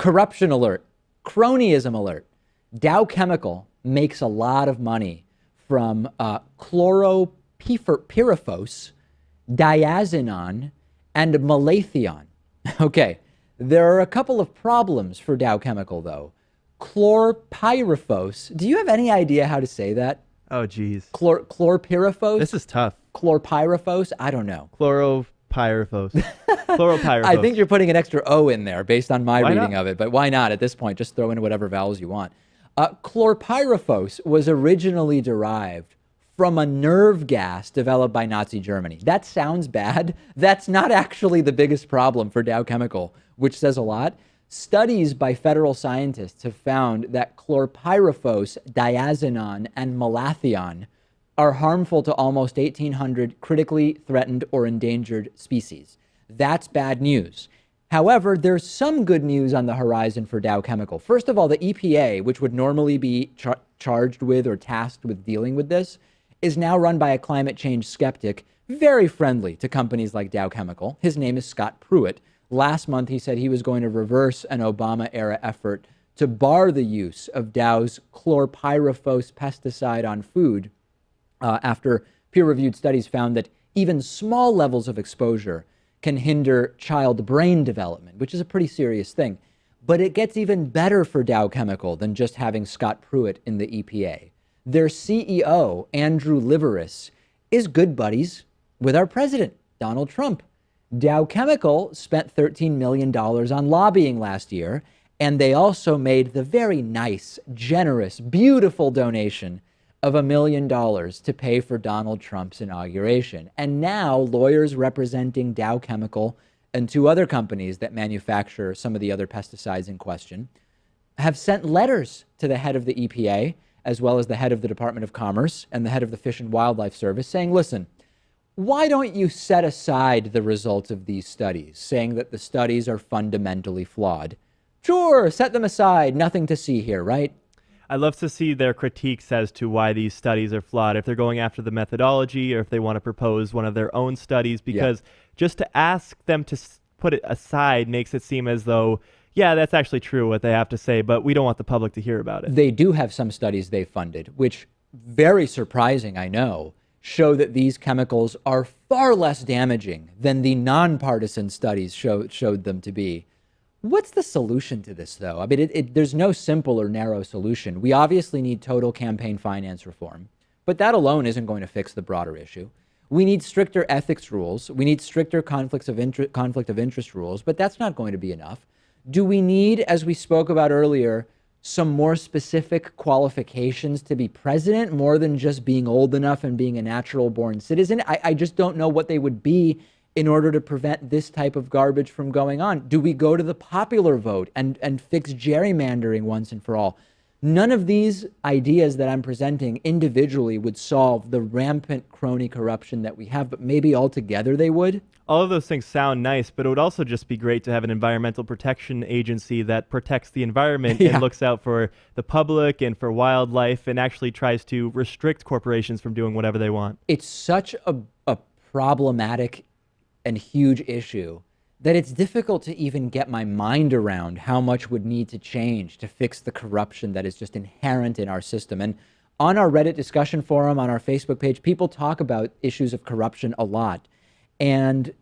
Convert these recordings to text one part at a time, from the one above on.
Corruption alert, cronyism alert. Dow Chemical makes a lot of money from chloropyrifos, diazinon, and malathion. Okay, there are a couple of problems for Dow Chemical, though. Chlorpyrifos, do you have any idea how to say that? Oh, geez. Chlorpyrifos? This is tough. Chlorpyrifos? I don't know. Chloropyrifos. Chloropyrifos. I think you're putting an extra O in there based on my reading not? of it, but why not at this point? Just throw in whatever vowels you want. Chlorpyrifos was originally derived from a nerve gas developed by Nazi Germany. That sounds bad. That's not actually the biggest problem for Dow Chemical, which says a lot. Studies by federal scientists have found that chlorpyrifos, diazinon, and malathion are harmful to almost 1,800 critically threatened or endangered species. That's bad news. However, there's some good news on the horizon for Dow Chemical. First of all, the EPA, which would normally be charged with or tasked with dealing with this, is now run by a climate change skeptic, very friendly to companies like Dow Chemical. His name is Scott Pruitt. Last month, he said he was going to reverse an Obama-era effort to bar the use of Dow's chlorpyrifos pesticide on food after peer-reviewed studies found that even small levels of exposure can hinder child brain development, which is a pretty serious thing. But it gets even better for Dow Chemical than just having Scott Pruitt in the EPA. Their CEO, Andrew Liveris, is good buddies with our president, Donald Trump. Dow Chemical spent $13 million on lobbying last year, and they also made the very nice, generous, beautiful donation of $1 million to pay for Donald Trump's inauguration. And now lawyers representing Dow Chemical and two other companies that manufacture some of the other pesticides in question have sent letters to the head of the EPA, as well as the head of the Department of Commerce and the head of the Fish and Wildlife Service, saying, listen, why don't you set aside the results of these studies, saying that the studies are fundamentally flawed? Sure, set them aside. Nothing to see here, right? I love to see their critiques as to why these studies are flawed, if they're going after the methodology or if they want to propose one of their own studies, because just to ask them to put it aside makes it seem as though, yeah, that's actually true what they have to say, but we don't want the public to hear about it. They do have some studies they funded, which, very surprising, I know, show that these chemicals are far less damaging than the nonpartisan studies showed them to be. What's the solution to this, though? I mean, there's no simple or narrow solution. We obviously need total campaign finance reform, but that alone isn't going to fix the broader issue. We need stricter ethics rules. We need stricter conflict of interest rules, but that's not going to be enough. Do we need, as we spoke about earlier, some more specific qualifications to be president, more than just being old enough and being a natural born citizen? I just don't know what they would be in order to prevent this type of garbage from going on. Do we go to the popular vote and fix gerrymandering once and for all? None of these ideas that I'm presenting individually would solve the rampant crony corruption that we have, but maybe altogether they would. All of those things sound nice, but it would also just be great to have an environmental protection agency that protects the environment and looks out for the public and for wildlife and actually tries to restrict corporations from doing whatever they want. It's such a problematic and huge issue that it's difficult to even get my mind around how much would need to change to fix the corruption that is just inherent in our system. And on our Reddit discussion forum, on our Facebook page, people talk about issues of corruption a lot. And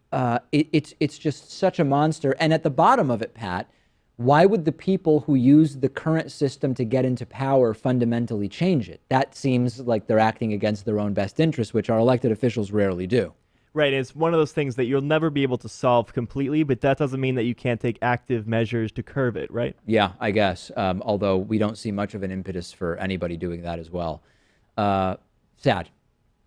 it's just such a monster. And at the bottom of it, Pat, why would the people who use the current system to get into power fundamentally change it? That seems like they're acting against their own best interests, which our elected officials rarely do. Right, it's one of those things that you'll never be able to solve completely, but that doesn't mean that you can't take active measures to curb it, right? Yeah, I guess, although we don't see much of an impetus for anybody doing that as well. Sad.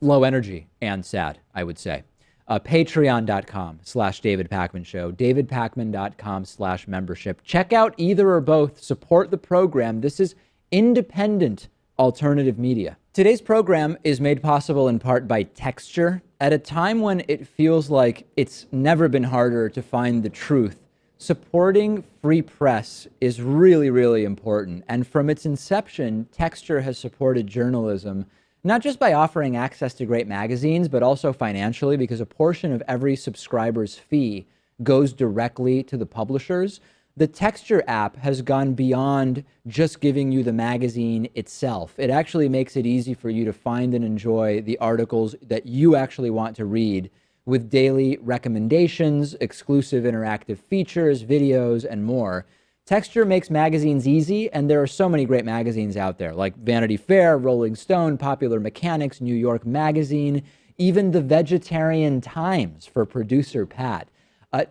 Low energy and sad, I would say. Patreon.com/David Pakman Show, davidpakman.com/membership. Check out either or both. Support the program. This is independent alternative media. Today's program is made possible in part by Texture. At a time when it feels like it's never been harder to find the truth, supporting free press is really, really important. And from its inception, Texture has supported journalism, not just by offering access to great magazines, but also financially, because a portion of every subscriber's fee goes directly to the publishers. The Texture app has gone beyond just giving you the magazine itself. It actually makes it easy for you to find and enjoy the articles that you actually want to read, with daily recommendations, exclusive interactive features, videos, and more. Texture makes magazines easy, and there are so many great magazines out there, like Vanity Fair, Rolling Stone, Popular Mechanics, New York Magazine, even the Vegetarian Times for producer Pat.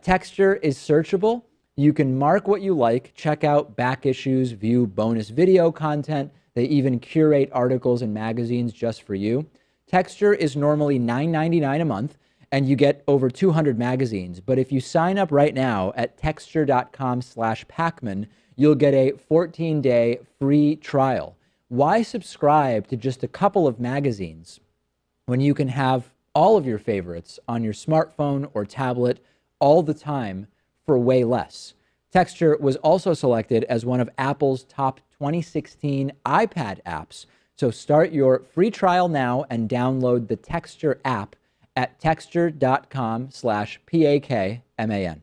Texture is searchable. You can mark what you like, check out back issues, view bonus video content. They even curate articles and magazines just for you. Texture is normally $9.99 a month, and you get over 200 magazines. But if you sign up right now at texture.com/Pakman, you'll get a 14-day free trial. Why subscribe to just a couple of magazines when you can have all of your favorites on your smartphone or tablet all the time for way less? Texture was also selected as one of Apple's top 2016 iPad apps. So start your free trial now and download the Texture app at texture.com/PAKMAN.